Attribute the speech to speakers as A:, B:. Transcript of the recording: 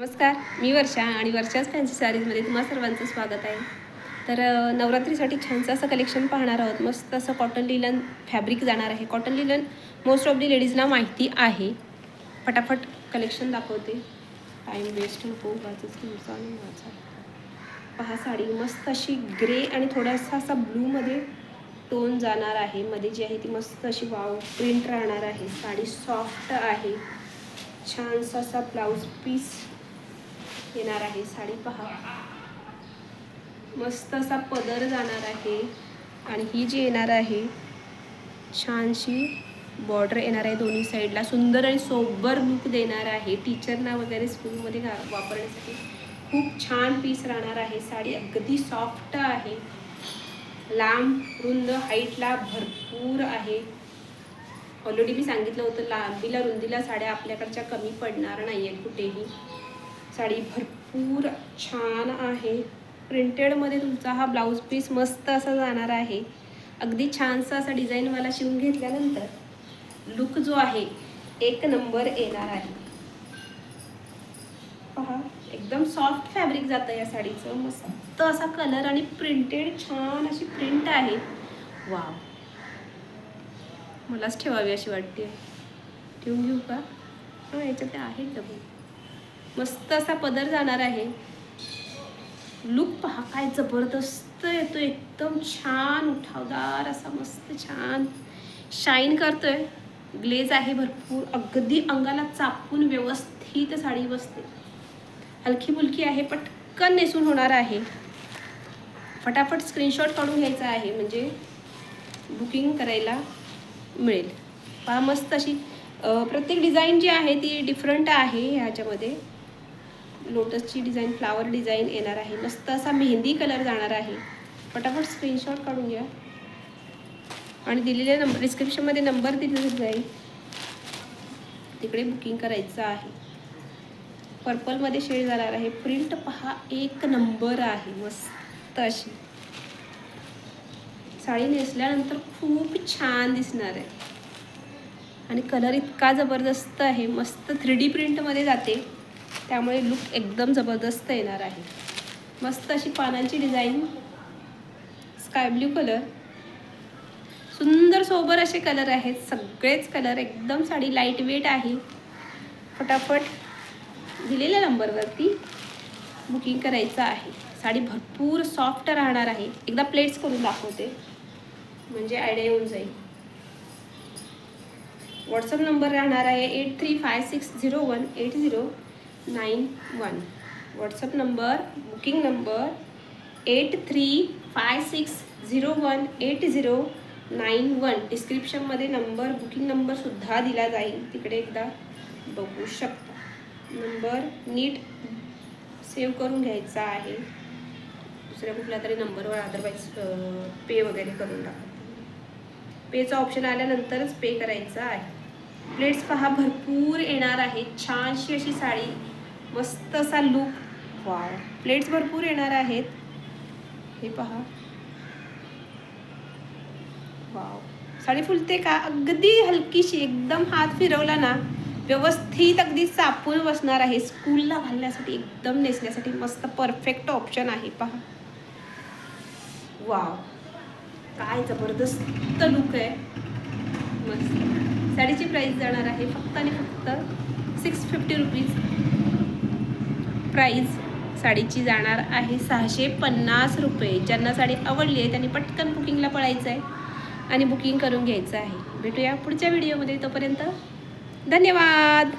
A: नमस्कार, मी वर्षा आणि वर्षाच फॅन्सी साडीजमध्ये तुम्हा सर्वांचं स्वागत आहे. तर नवरात्रीसाठी छानसं असं कलेक्शन पाहणार आहोत. मस्त असं कॉटन लिलन फॅब्रिक जाणार आहे. Cotton linen most of the लेडीजना माहिती आहे. फटाफट कलेक्शन दाखवते, टाईम वेस्ट नको उगाचच तुमचा आणि माझा. पहा, साडी मस्त अशी ग्रे आणि थोडासा असा ब्लूमध्ये टोन जाणार आहे. मध्ये जी आहे ती मस्त अशी वाव प्रिंट राहणार आहे. साडी सॉफ्ट आहे. छानसा असा ब्लाऊज पीस येणार आहे. साडी पहा, मस्त असा पदर जाणार आहे आणि ही जी येणार आहे छानशी बॉर्डर येणार आहे. दोन्ही साईडला सुंदर आणि सोबर लुक देणार आहे. टीचरना वगैरे स्कूलमध्ये वापरण्यासाठी खूप छान पीस राहणार आहे. साडी अगदी सॉफ्ट आहे. लांब रुंद हाईटला भरपूर आहे. ऑलरेडी मी सांगितलं होतं, लांबीला रुंदीला साड्या आपल्याकडच्या कमी पडणार नाही आहेत कुठेही. साडी भरपूर छान आहे. प्रिंटेडमध्ये तुमचा हा ब्लाऊज पीस मस्त असा जाणार आहे. अगदी छानसा असा डिझाईनवाला शिवून घेतल्यानंतर लुक जो आहे एक नंबर येणार आहे. पहा, एकदम सॉफ्ट फॅब्रिक जातं या साडीचं. मस्त असा कलर आणि प्रिंटेड छान अशी प्रिंट आहे. वाव, मलाच ठेवावी अशी वाटते. ठेवून घेऊ का? हां, याच्यात आहे डबल. मस्त असा पदर जाणार आहे. लुक पहा काय जबरदस्त येतो. एकदम छान उठावदार असा मस्त छान शाईन करतोय. ग्लेज आहे भरपूर. अगदी अंगाला चापून व्यवस्थित साडी बसते. हलकी फुलकी आहे. पटकन नेसून होणार आहे. फटाफट स्क्रीनशॉट काढून घ्यायचा आहे म्हणजे बुकिंग करायला मिळेल. पहा, मस्त अशी प्रत्येक डिझाईन जी आहे ती डिफरंट आहे. ह्याच्यामध्ये लोटसची डिझाईन, फ्लावर डिझाईन येणार आहे. मस्त असा मेहंदी कलर जाणार आहे. फटाफट स्क्रीनशॉट काढून घ्या आणि दिलेल्या नंबर डिस्क्रिप्शनमध्ये नंबर दिलेला जाईल, तिकडे बुकिंग करायचं आहे. पर्पलमध्ये शेड जाणार आहे. प्रिंट पहा एक नंबर आहे. मस्त अशी साडी नेसल्यानंतर खूप छान दिसणार आहे आणि कलर इतका जबरदस्त आहे. मस्त 3D प्रिंटमध्ये जाते, त्यामुळे लुक एकदम जबरदस्त येणार आहे. मस्त अशी पानांची डिझाईन, स्काय ब्ल्यू कलर, सुंदर सोबर असे कलर आहेत. सगळेच कलर एकदम साडी लाईट वेट आहे. फटाफट दिलेल्या नंबरवरती बुकिंग करायचं आहे. साडी भरपूर सॉफ्ट राहणार आहे. एकदा प्लेट्स करून दाखवते म्हणजे आयडिया येऊन जाईल. व्हॉट्सअप नंबर राहणार आहे 8356018091. WhatsApp number, booking number 8356018091. डिस्क्रिप्शनमध्ये नंबर, बुकिंग नंबरसुद्धा दिला जाईल, तिकडे एकदा बघू शकता. नंबर नीट सेव्ह करून घ्यायचा आहे. दुसऱ्या कुठल्या तरी नंबरवर अदरवाईज पे वगैरे करून टाका. पेचा ऑप्शन आल्यानंतरच पे करायचं आहे. प्लेट्स पहा भरपूर येणार आहे. छानशी अशी साडी, मस्त असा लुक. वाव, प्लेट्स भरपूर येणार आहेत. हे पहा, वाव, साडी फुलते का? अगदी हलकीशी, एकदम हात फिरवला ना व्यवस्थित अगदी चापून बसणार आहे. स्कूलला घालण्यासाठी, एकदम नेसण्यासाठी मस्त परफेक्ट ऑप्शन आहे. पहा, वाव, काय जबरदस्त लुक आहे. मस्त. साडीची प्राईस जाणार आहे फक्त आणि फक्त 650 रुपीज. प्राईस साडीची जाणार आहे 650 रुपये. ज्यांना साडी आवडली आहे त्यांनी पटकन बुकिंगला पळायचं आहे आणि बुकिंग करून घ्यायचं आहे. भेटूया पुढच्या व्हिडिओमध्ये. तोपर्यंत धन्यवाद.